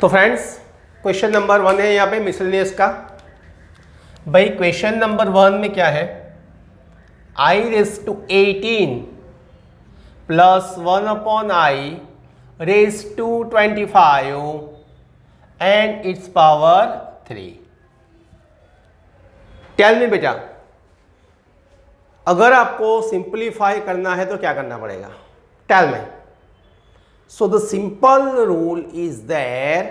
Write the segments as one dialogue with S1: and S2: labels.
S1: तो friends question number 1 है यहाँ पे मिसलेनियस का। भाई क्वेश्चन नंबर 1 में क्या है, i⁻18 plus 1/i⁻25 and its power 3। Tell me बेटा, अगर आपको सिंप्लीफाई करना है तो क्या करना पड़ेगा? Tell me. So the simple rule is there,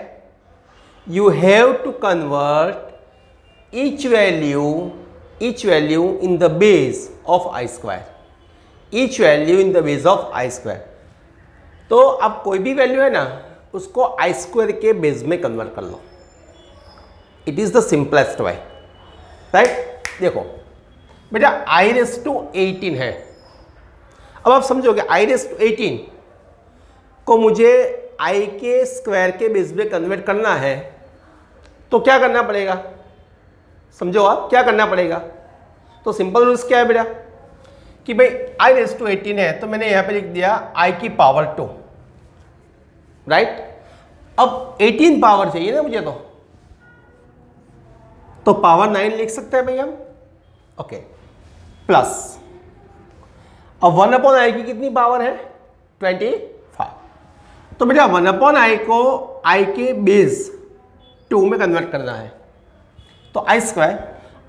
S1: you have to convert each value in the base of I square, each value in the base of I square। तो अब कोई भी वैल्यू है ना, उसको I square के base में convert कर लो। It is the simplest way, right. देखो बेटा i⁻18 है। अब आप समझोगे i⁻18 को मुझे i के स्क्वायर के बेस में कन्वर्ट करना है तो क्या करना पड़ेगा? समझो आप क्या करना पड़ेगा। तो सिंपल रूल्स क्या है बेटा कि भाई i⁻18 है तो मैंने यहां पे लिख दिया i की पावर 2, राइट। अब 18 पावर चाहिए ना मुझे, तो पावर 9 लिख सकते हैं भाई हम, ओके। प्लस अब 1/i की कितनी पावर है? 25। तो बेटा 1/i को i के बेस 2 में कन्वर्ट करना है तो i स्क्वायर।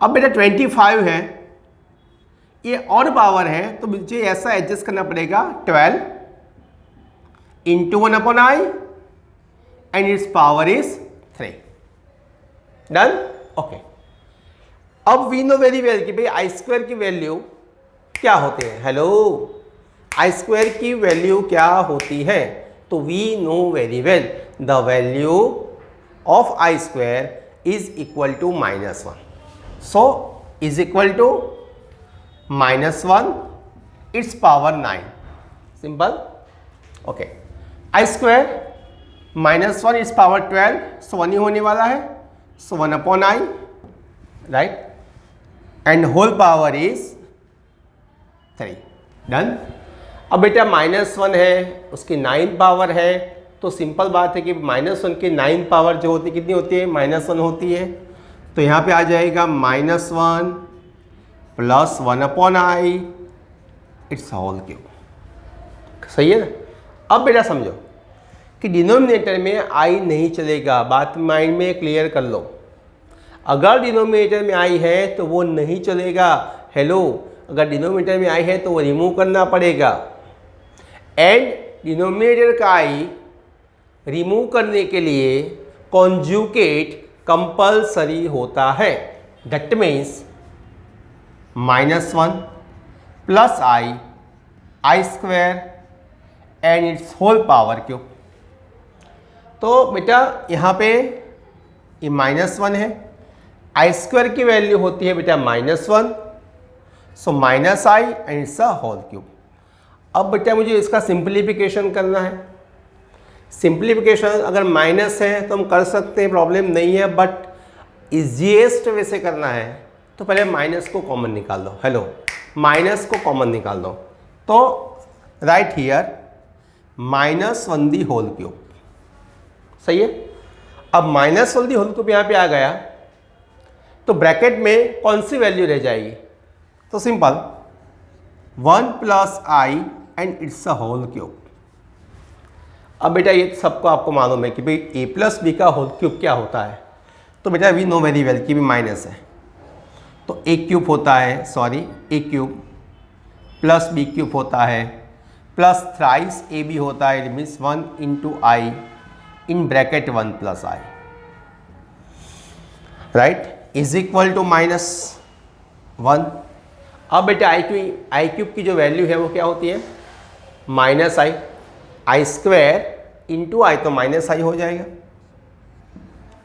S1: अब बेटा 25 है, ये और पावर है तो मुझे ऐसा एडजस्ट करना पड़ेगा 12 into 1/i and its power is 3। Done, okay. अब वी नो वेरी वेल कि भाई आई स्क्वायर की वैल्यू क्या होती है। हेलो, आई स्क्वायर की वैल्यू क्या होती है? तो we know very well the value of I square is equal to -1। So is equal to -1 its power 9। Simple, okay. I square -1 its power 12, so 1 ही होने वाला है, so 1/i, right, and whole power is 3। Done. अब बेटा -1 है, उसकी 9 power है, तो सिंपल बात है कि -1 की 9 पावर जो होती है कितनी होती है? -1 होती है। तो यहाँ पे आ जाएगा -1 plus 1/i it's whole cube. सही है ना? अब बेटा समझो कि डिनोमिनेटर में i नहीं चलेगा, बात माइंड में क्लियर कर लो। अगर डिनोमिनेटर में i है तो वो नहीं चलेगा। हेलो, अगर डिनोमिनेटर में i है तो वो रिमूव करना पड़ेगा, एंड डिनोमिनेटर का i रिमूव करने के लिए कॉन्जुगेट कंपल्सरी होता है। That means -1 plus i square and its whole power cube. तो बेटा यहाँ पे ये -1 है, आई स्क्वायर की वैल्यू होती है बेटा -1, so -i and it's a whole cube. अब बेटा मुझे इसका सिंप्लीफिकेशन करना है। सिंप्लीफिकेशन अगर माइनस है तो हम कर सकते हैं, प्रॉब्लम नहीं है, बट इजीएस्ट वे से करना है तो पहले माइनस को कॉमन निकाल दो। हेलो, माइनस को कॉमन निकाल दो, तो right here -1 the whole cube. सही है। अब -1 दी होल क्यूब यहाँ पे आ गया तो ब्रैकेट में कौन सी वैल्यू रह जाएगी? तो simple 1 plus i and it's a whole cube. अब बेटा ये सबको आपको मालूम है कि भाई a प्लस बी का होल क्यूब क्या होता है। तो बेटा वी नो वेरी वेल कि भी माइनस है तो a क्यूब होता है, sorry a cube plus b cube होता है प्लस थ्राइस ab होता है, it means 1 into i in bracket 1 plus i, right, is equal to -1। अब बेटा आई क्यूब की जो वैल्यू है वो क्या होती है? -i, I square into i तो -i हो जाएगा।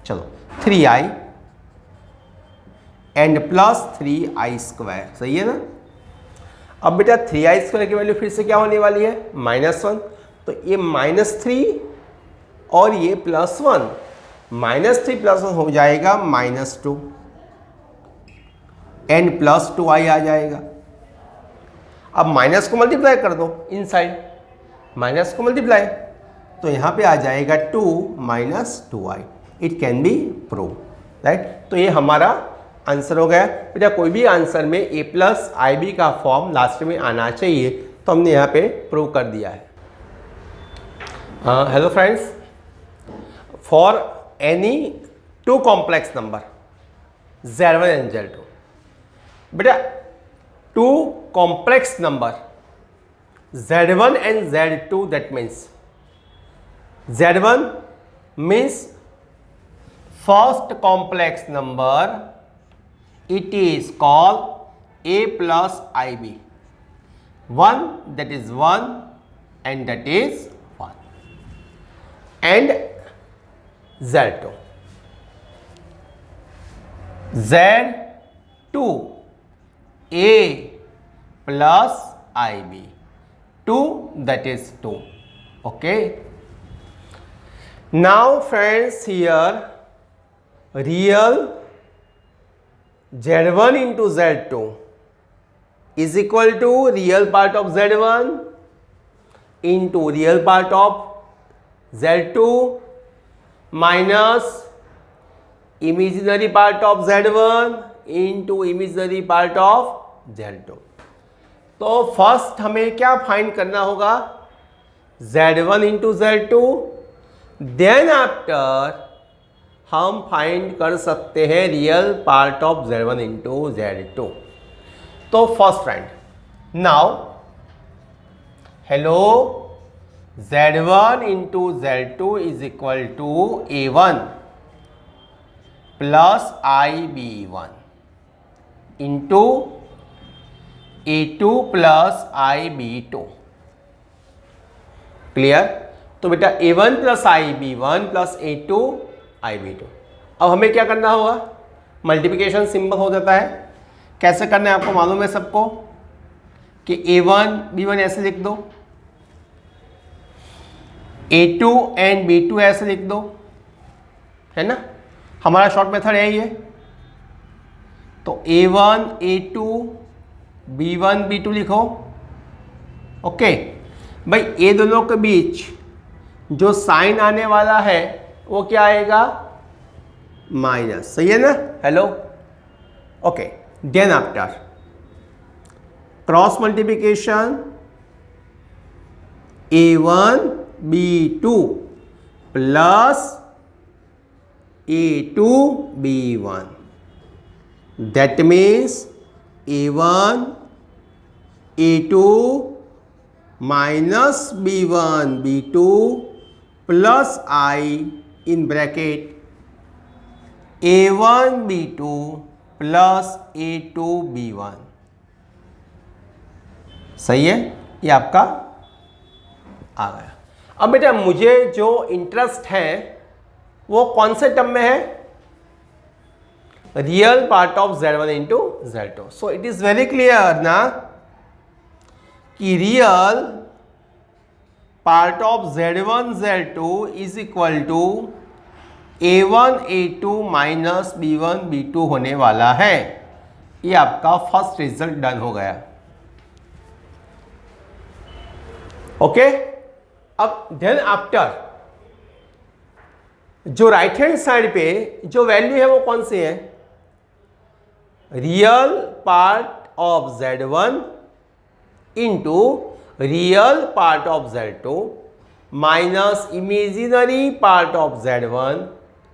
S1: चलो 3i and plus 3i square. सही है ना? अब बेटा 3i स्क्वायर की वैल्यू फिर से क्या होने वाली है? -1। तो ये -3 और ये +1, -3 + 1 हो जाएगा -2 एंड +2i आ जाएगा। अब माइनस को मल्टीप्लाई कर दो, इनसाइड माइनस को मल्टीप्लाई, तो यहाँ पे आ जाएगा 2 minus 2i। It can B prove, right. तो ये हमारा आंसर हो गया। बेटा कोई भी आंसर में a प्लस आई बी का फॉर्म लास्ट में आना चाहिए, तो हमने यहाँ पे प्रूव कर दिया है। Hello friends, for any two complex number Z1 and Z2, बेटा two complex number Z1 and Z2, that means Z1 means first complex number, it is called a plus ib, 1 that is 1 and that is 1, and Z2 a plus ib, 2 that is 2. Okay, now friends, here real Z1 into Z2 is equal to real part of Z1 into real part of Z2 minus imaginary part of Z1 into imaginary part of Z2. तो first हमें क्या find करना होगा, Z1 into Z2, then after हम find कर सकते हैं real part of Z1 into Z2। तो first friend, now hello, Z1 into Z2 is equal to A1 plus IB1 into A2 plus IB2। Clear. तो बेटा A1 plus IB1 plus A2 IB2। अब हमें क्या करना होगा, मल्टीप्लिकेशन सिंबल हो जाता है। कैसे करना है आपको मालूम है सबको, कि A1 B1 ऐसे लिख दो, A2 एंड B2 ऐसे लिख दो, है ना। हमारा शॉर्ट मेथड है ये। तो A1 A2 B1 B2 लिखो। ओके भाई, ये दोनों के बीच जो साइन आने वाला है वो क्या आएगा, माइनस, सही है ना। Hello, okay, then after cross multiplication A1 B2 plus A2 B1, that means A1 A2 minus B1 B2 plus I in bracket A1 B2 plus A2 B1। सही है, ये आपका आ गया। अब बेटा मुझे जो इंटरेस्ट है वो कौन से टर्म में है, real part of Z1 into Z2। So it is very clear ना कि real part of Z1 Z2 is equal to A1 A2 minus B1 B2 होने वाला है। ये आपका फर्स्ट रिजल्ट डन हो गया। ओके, अब देन आफ्टर जो राइट हैंड साइड पे जो वैल्यू है वो कौन सी है, real part of Z1 into real part of Z2 minus imaginary part of Z1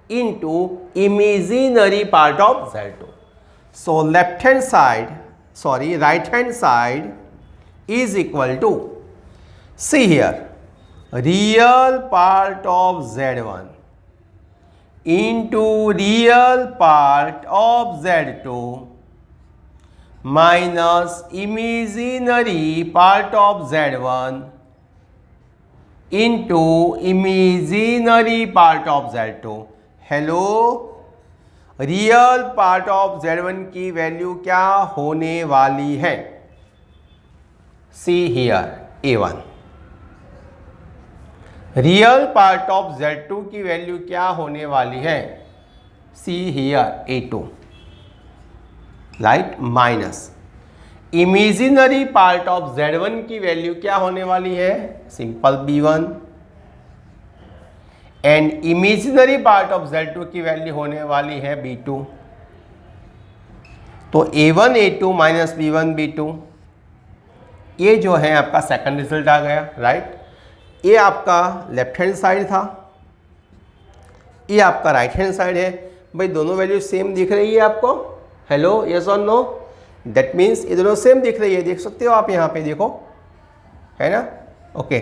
S1: into imaginary part of Z2। So left hand side, sorry right hand side is equal to, see here, real part of Z1 into real part of Z2 minus imaginary part of Z1 into imaginary part of Z2। Hello, real part of Z1 की value क्या होने वाली है, see here A1। Real part of Z2 की value क्या होने वाली है, see here A2, right, minus imaginary part of Z1 की वैल्यू क्या होने वाली है, simple B1। And imaginary part of Z2 की वैल्यू होने वाली है B2। तो A1 A2 minus B1 B2, ये जो है आपका सेकंड रिजल्ट आ गया, राइट। ये आपका लेफ्ट हैंड साइड था, ये आपका राइट हैंड साइड है। भाई दोनों वैल्यू सेम दिख रही है आपको? हेलो, यस और नो? दैट मीन्स ये दोनों सेम दिख रही है, देख सकते हो आप यहाँ पे, देखो, है ना? ओके,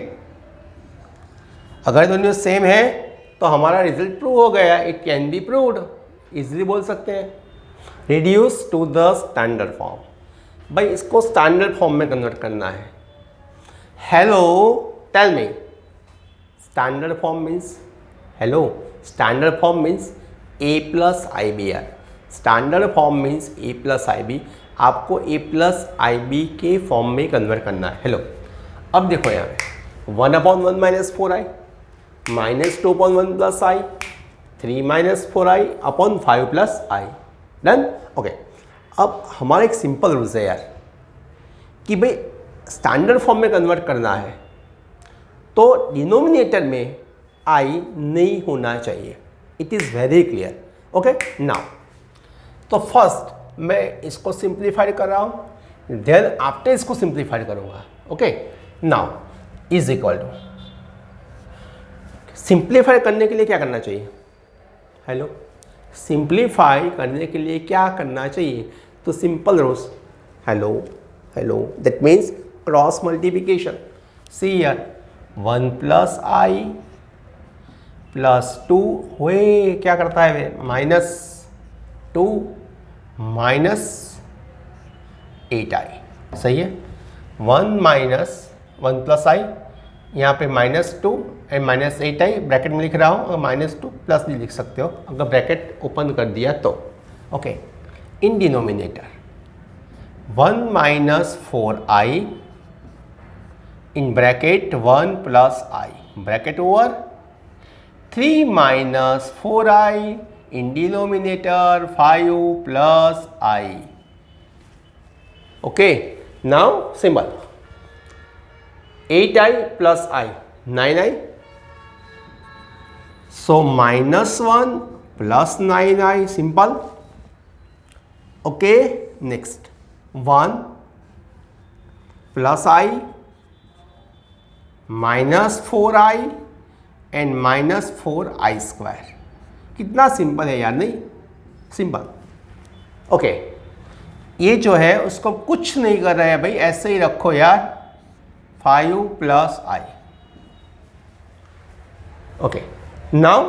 S1: अगर दोनों सेम है तो हमारा रिजल्ट प्रूव हो गया, it can be proved, easily बोल सकते हैं। Reduce to the standard form, भाई इसको स्टैंडर्ड फॉर्म में कन्वर्ट करना है। Hello, tell me, standard form means, hello, standard form means a plus I B R. Standard form means a plus I B, आपको a plus I B के form में convert करना है। Hello, अब देखो यहाँ पे 1/1 माइनस 4i माइनस 2/1 प्लस आई, 3 minus 4i upon 5 plus आई। Done? Okay, अब हमारा एक सिंपल रूल्स है यार कि भाई स्टैंडर्ड फॉर्म में कन्वर्ट करना है तो डिनोमिनेटर में आई नहीं होना चाहिए। It is very clear. Okay, now तो फर्स्ट मैं इसको सिंप्लीफाई कर रहा हूँ, देन आफ्टर इसको सिंप्लीफाई करूँगा। Okay, now is equal to, simplify करने के लिए क्या करना चाहिए? हेलो, सिंप्लीफाई करने के लिए क्या करना चाहिए? तो simple rules, hello hello, that means cross multiplication. See here 1 plus I plus 2 हुए क्या करता है वे? माइनस 2 माइनस 8i, सही है। 1 माइनस 1 प्लस आई, यहाँ पे minus 2 and minus 8i, bracket में लिख रहा हूँ, और माइनस 2 प्लस भी लिख सकते हो अगर ब्रैकेट ओपन कर दिया तो। Okay, in denominator 1 minus 4i in bracket 1 plus I, bracket over 3 minus 4i in denominator 5 plus I. Okay, now symbol 8i plus i 9i, so minus 1 plus 9i, simple. Okay, next 1 plus i minus 4i and minus 4i square। कितना simple है यार, नहीं? Simple. Okay, ये जो है उसको कुछ नहीं कर रहे हैं भाई, ऐसे ही रखो यार, 5 प्लस आई। ओके, नाउ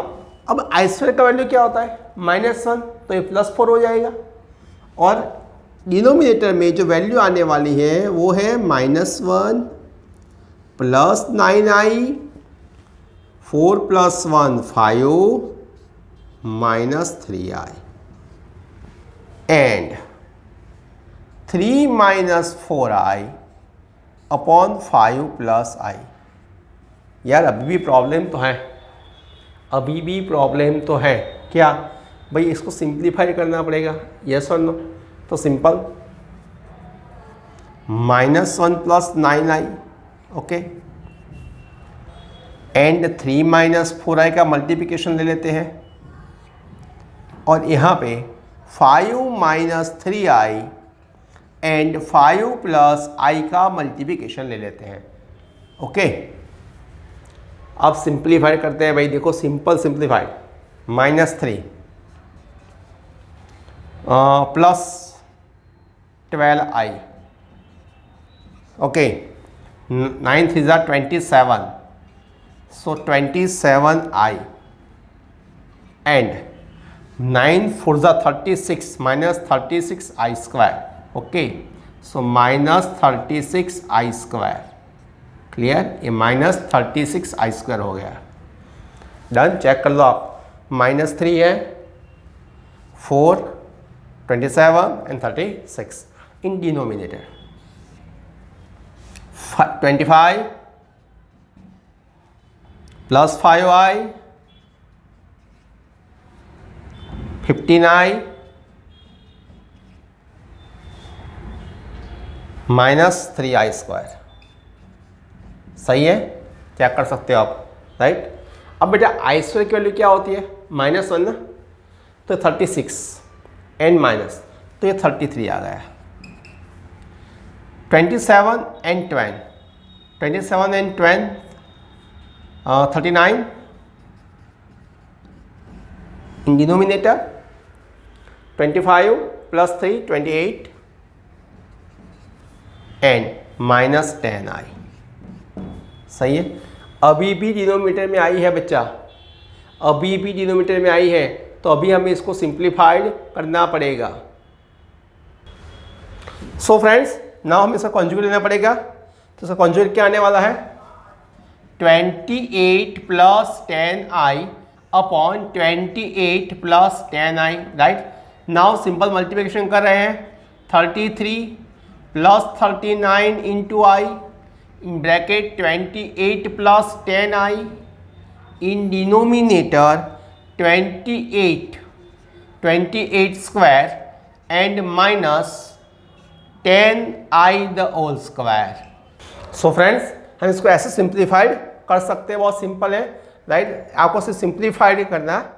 S1: अब आई स्क्वायर का वैल्यू क्या होता है? -1, तो ये +4 हो जाएगा, और डिनोमिनेटर में जो वैल्यू आने वाली है वो है -1 plus 9i, 4 plus 1 5 minus 3i and 3 minus 4i upon 5 plus i. यार अभी भी प्रॉब्लम तो है, अभी भी प्रॉब्लम तो है। क्या भाई, इसको सिंप्लीफाई करना पड़ेगा, यस और नो? तो simple -1 plus 9i, okay, and 3 minus 4i का मल्टीप्लिकेशन ले लेते हैं, और यहाँ पे 5 minus 3i and 5 plus i का मल्टीप्लिकेशन ले लेते हैं। ओके, अब सिंप्लीफाई करते हैं भाई, देखो simple simplify, -3 plus 12i, okay, 9 3 ज़ा 27, सो 27i एंड 9 4 ज़ा 36 minus 36i square, okay, so minus 36i square. Clear? ये माइनस 36i स्क्वायर हो गया। डन? चेक कर लो आप, -3 है, 4 27 and 36 in denominator, 25 plus 5i 15i minus 3i square. सही है? चेक कर सकते हो आप, राइट? अब बेटा आई स्क्वायर की वैल्यू क्या होती है? -1 ना, तो 36 एंड माइनस, तो ये 33 आ गया। 27 and 20, 27 and 20 39 in denominator, 25 plus 3 28 and -10i। सही है। अभी भी डिनोमिनेटर में आई है बच्चा, अभी भी डिनोमिनेटर में आई है, तो अभी हमें इसको सिंप्लीफाइड करना पड़ेगा। सो फ्रेंड्स, नाउ हमें इसका कॉन्जुगेट लेना पड़ेगा। तो इसका कॉन्जुगेट क्या आने वाला है? 28 plus 10i upon 28 plus 10i, right. Now simple multiplication कर रहे हैं। 33 plus 39 into I in bracket 28 plus 10i in denominator 28 square and minus 10i the whole square. So friends, हम इसको ऐसे सिंप्लीफाइड कर सकते हैं, बहुत सिंपल है, राइट। आपको सिर्फ सिंप्लीफाइड करना है।